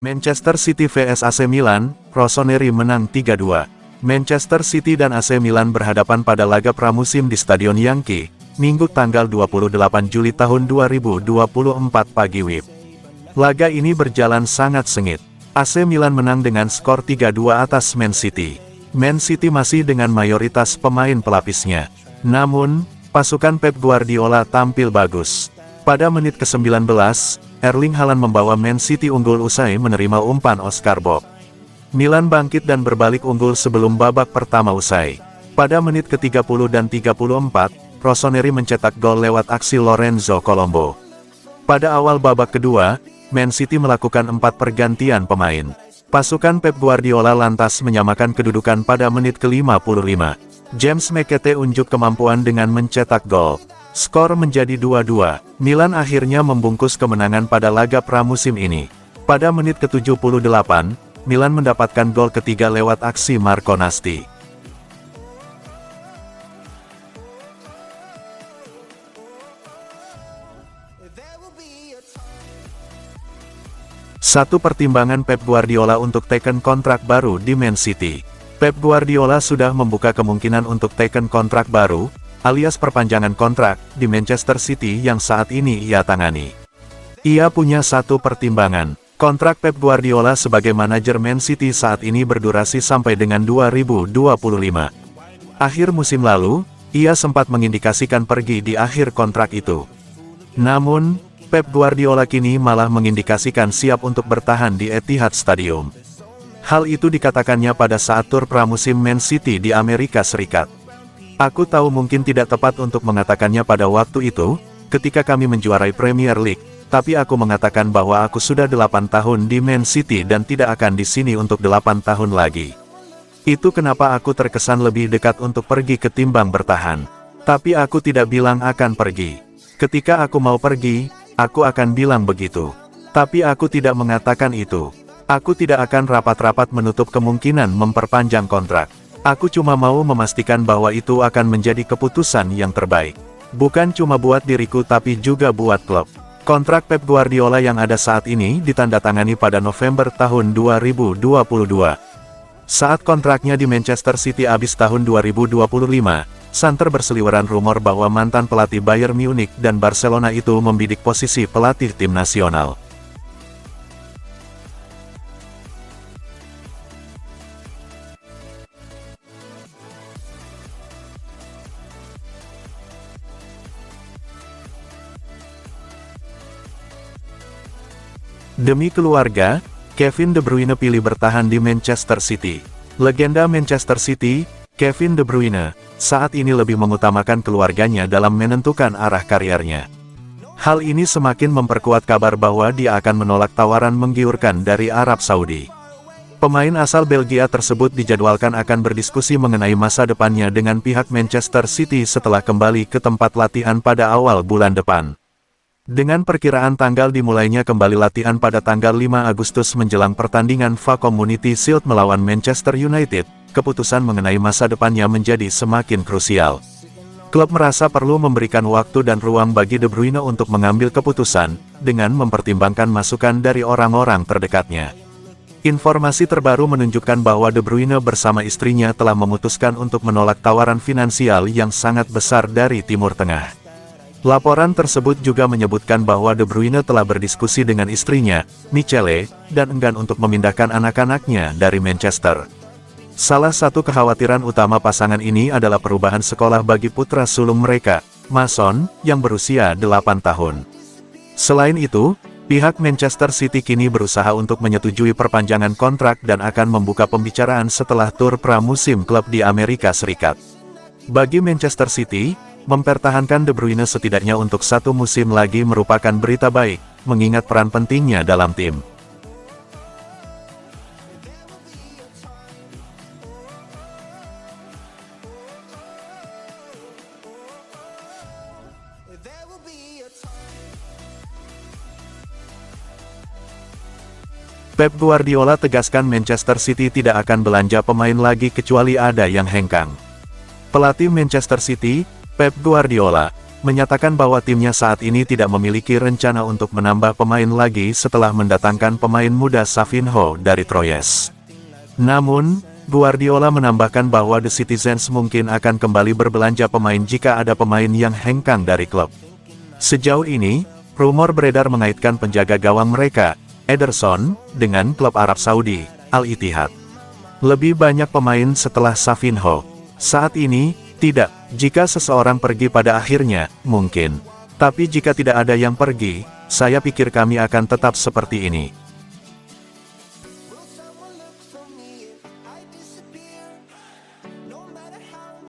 Manchester City vs AC Milan, Rossoneri menang 3-2. Manchester City dan AC Milan berhadapan pada laga pramusim di Stadion Yankee, Minggu tanggal 28 Juli tahun 2024 pagi WIB. Laga ini berjalan sangat sengit. AC Milan menang dengan skor 3-2 atas Man City. Man City masih dengan mayoritas pemain pelapisnya. Namun, pasukan Pep Guardiola tampil bagus. Pada menit ke-19, Erling Haaland membawa Man City unggul usai menerima umpan Oscar Bob. Milan bangkit dan berbalik unggul sebelum babak pertama usai. Pada menit ke-30 dan 34, Rossoneri mencetak gol lewat aksi Lorenzo Colombo. Pada awal babak kedua, Man City melakukan 4 pergantian pemain. Pasukan Pep Guardiola lantas menyamakan kedudukan pada menit ke-55. James McAtee unjuk kemampuan dengan mencetak gol. Skor menjadi 2-2. Milan akhirnya membungkus kemenangan pada laga pramusim ini. Pada menit ke-78, Milan mendapatkan gol ketiga lewat aksi Marco Nasti. Satu pertimbangan Pep Guardiola untuk teken kontrak baru di Man City. Pep Guardiola sudah membuka kemungkinan untuk teken kontrak baru, alias perpanjangan kontrak, di Manchester City yang saat ini ia tangani. Ia punya satu pertimbangan. Kontrak Pep Guardiola sebagai manajer Man City saat ini berdurasi sampai dengan 2025. Akhir musim lalu, ia sempat mengindikasikan pergi di akhir kontrak itu. Namun, Pep Guardiola kini malah mengindikasikan siap untuk bertahan di Etihad Stadium. Hal itu dikatakannya pada saat tur pramusim Man City di Amerika Serikat. Aku tahu mungkin tidak tepat untuk mengatakannya pada waktu itu, ketika kami menjuarai Premier League, tapi aku mengatakan bahwa aku sudah 8 tahun di Man City dan tidak akan di sini untuk 8 tahun lagi. Itu kenapa aku terkesan lebih dekat untuk pergi ketimbang bertahan. Tapi aku tidak bilang akan pergi. Ketika aku mau pergi, aku akan bilang begitu. Tapi aku tidak mengatakan itu. Aku tidak akan rapat-rapat menutup kemungkinan memperpanjang kontrak. Aku cuma mau memastikan bahwa itu akan menjadi keputusan yang terbaik. Bukan cuma buat diriku tapi juga buat klub. Kontrak Pep Guardiola yang ada saat ini ditandatangani pada November tahun 2022. Saat kontraknya di Manchester City habis tahun 2025, santer berseliweran rumor bahwa mantan pelatih Bayern Munich dan Barcelona itu membidik posisi pelatih tim nasional. Demi keluarga, Kevin De Bruyne pilih bertahan di Manchester City. Legenda Manchester City, Kevin De Bruyne, saat ini lebih mengutamakan keluarganya dalam menentukan arah karirnya. Hal ini semakin memperkuat kabar bahwa dia akan menolak tawaran menggiurkan dari Arab Saudi. Pemain asal Belgia tersebut dijadwalkan akan berdiskusi mengenai masa depannya dengan pihak Manchester City setelah kembali ke tempat latihan pada awal bulan depan. Dengan perkiraan tanggal dimulainya kembali latihan pada tanggal 5 Agustus menjelang pertandingan FA Community Shield melawan Manchester United, keputusan mengenai masa depannya menjadi semakin krusial. Klub merasa perlu memberikan waktu dan ruang bagi De Bruyne untuk mengambil keputusan, dengan mempertimbangkan masukan dari orang-orang terdekatnya. Informasi terbaru menunjukkan bahwa De Bruyne bersama istrinya telah memutuskan untuk menolak tawaran finansial yang sangat besar dari Timur Tengah. Laporan tersebut juga menyebutkan bahwa De Bruyne telah berdiskusi dengan istrinya, Michele, dan enggan untuk memindahkan anak-anaknya dari Manchester. Salah satu kekhawatiran utama pasangan ini adalah perubahan sekolah bagi putra sulung mereka, Mason, yang berusia 8 tahun. Selain itu, pihak Manchester City kini berusaha untuk menyetujui perpanjangan kontrak dan akan membuka pembicaraan setelah tur pramusim klub di Amerika Serikat. Bagi Manchester City, mempertahankan De Bruyne setidaknya untuk 1 musim lagi merupakan berita baik, mengingat peran pentingnya dalam tim. Pep Guardiola tegaskan Manchester City tidak akan belanja pemain lagi kecuali ada yang hengkang. Pelatih Manchester City, Pep Guardiola, menyatakan bahwa timnya saat ini tidak memiliki rencana untuk menambah pemain lagi setelah mendatangkan pemain muda Savinho dari Troyes. Namun, Guardiola menambahkan bahwa The Citizens mungkin akan kembali berbelanja pemain jika ada pemain yang hengkang dari klub. Sejauh ini, rumor beredar mengaitkan penjaga gawang mereka, Ederson, dengan klub Arab Saudi, Al-Ittihad. Lebih banyak pemain setelah Savinho. Saat ini, tidak. Jika seseorang pergi pada akhirnya, mungkin. Tapi jika tidak ada yang pergi, saya pikir kami akan tetap seperti ini.